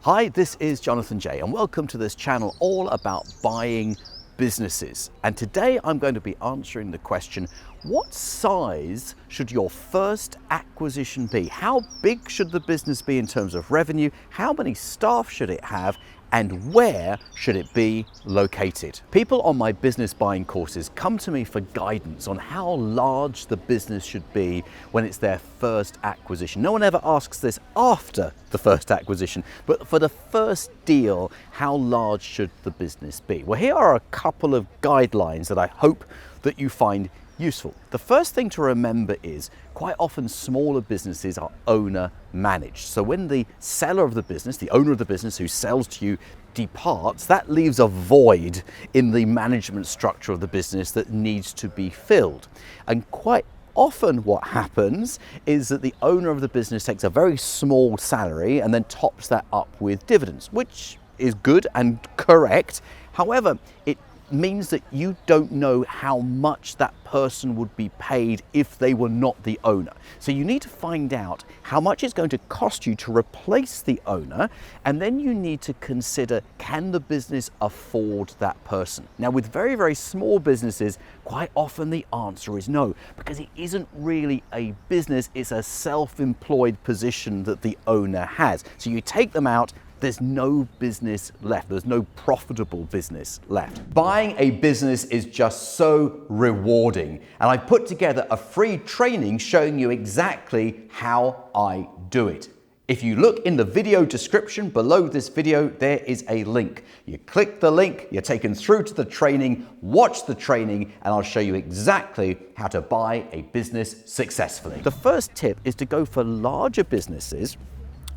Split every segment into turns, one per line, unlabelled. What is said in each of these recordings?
Hi, this is Jonathan J, and welcome to this channel all about buying businesses. And today I'm going to be answering the question, what size should your first acquisition be? How big should the business be in terms of revenue? How many staff should it have? And where should it be located? People on my business buying courses come to me for guidance on how large the business should be when it's their first acquisition. No one ever asks this after the first acquisition, but for the first deal, how large should the business be? Well, here are a couple of guidelines that I hope that you find useful. The first thing to remember is quite often smaller businesses are owner managed. So when the seller of the business, the owner of the business who sells to you departs, that leaves a void in the management structure of the business that needs to be filled. And quite often what happens is that the owner of the business takes a very small salary and then tops that up with dividends, which is good and correct. However, it means that you don't know how much that person would be paid if they were not the owner. So you need to find out how much it's going to cost you to replace the owner, and then you need to consider, can the business afford that person? Now, with very, very small businesses, quite often the answer is no, because it isn't really a business, it's a self-employed position that the owner has. So you take them out, there's no business left. There's no profitable business left. Buying a business is just so rewarding. And I put together a free training showing you exactly how I do it. If you look in the video description below this video, there is a link. You click the link, you're taken through to the training, watch the training, and I'll show you exactly how to buy a business successfully. The first tip is to go for larger businesses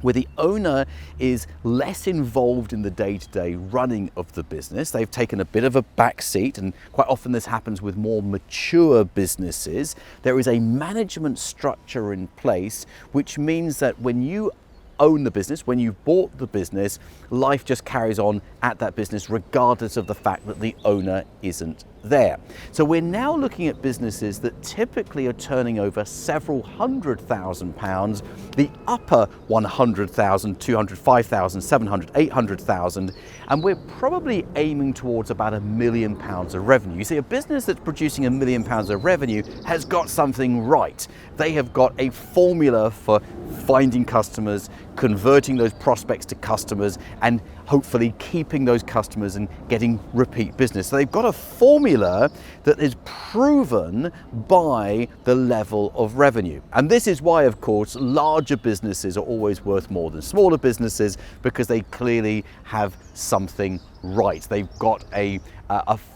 where the owner is less involved in the day-to-day running of the business. They've taken a bit of a back seat, and quite often this happens with more mature businesses. There is a management structure in place, which means that when you own the business, when you've bought the business, life just carries on at that business regardless of the fact that the owner isn't there. So we're now looking at businesses that typically are turning over several £100,000, the upper 100,000, 200, 5,000, 700, 800,000, and we're probably aiming towards about £1 million of revenue. You see, a business that's producing £1 million of revenue has got something right. They have got a formula for finding customers, converting those prospects to customers, and hopefully keeping those customers and getting repeat business. So they've got a formula that is proven by the level of revenue. And this is why, of course, larger businesses are always worth more than smaller businesses, because they clearly have something right. They've got a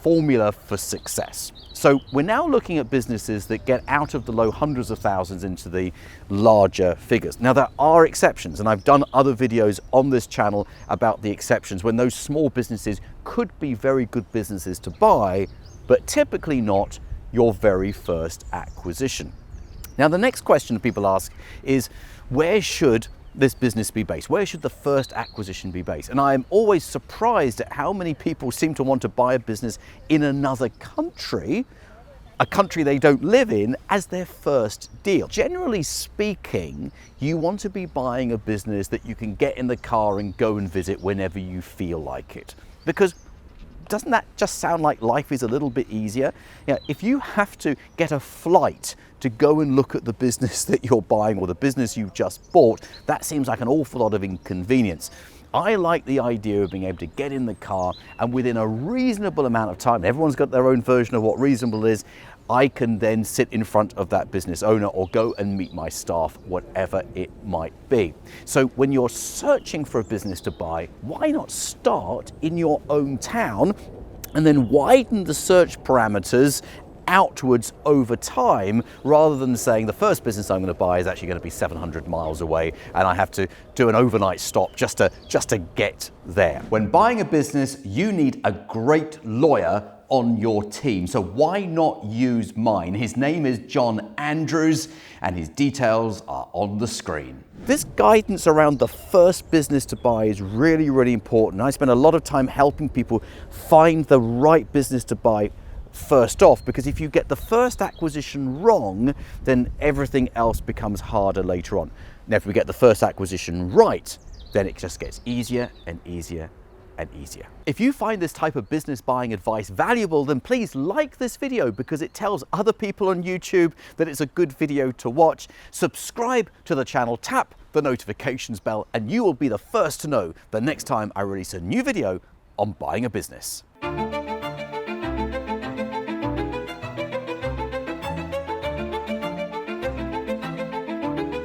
formula for success. So we're now looking at businesses that get out of the low hundreds of thousands into the larger figures. Now, there are exceptions, and I've done other videos on this channel about the exceptions when those small businesses could be very good businesses to buy, but typically not your very first acquisition. Now, the next question people ask is, where should this business be based? Where should the first acquisition be based? And I am always surprised at how many people seem to want to buy a business in another country, a country they don't live in, as their first deal. Generally speaking, you want to be buying a business that you can get in the car and go and visit whenever you feel like it. Because doesn't that just sound like life is a little bit easier? You know, if you have to get a flight to go and look at the business that you're buying or the business you've just bought, that seems like an awful lot of inconvenience. I like the idea of being able to get in the car and within a reasonable amount of time, everyone's got their own version of what reasonable is, I can then sit in front of that business owner or go and meet my staff, whatever it might be. So when you're searching for a business to buy, why not start in your own town and then widen the search parameters outwards over time, rather than saying the first business I'm going to buy is actually going to be 700 miles away and I have to do an overnight stop just to get there. When buying a business, you need a great lawyer on your team. So why not use mine? His name is John Andrews and his details are on the screen. This guidance around the first business to buy is really, really important. I spend a lot of time helping people find the right business to buy first off, because if you get the first acquisition wrong, then everything else becomes harder later on. Now, if we get the first acquisition right, then it just gets easier and easier and easier. If you find this type of business buying advice valuable, then please like this video because it tells other people on YouTube that it's a good video to watch. Subscribe to the channel, tap the notifications bell, and you will be the first to know the next time I release a new video on buying a business.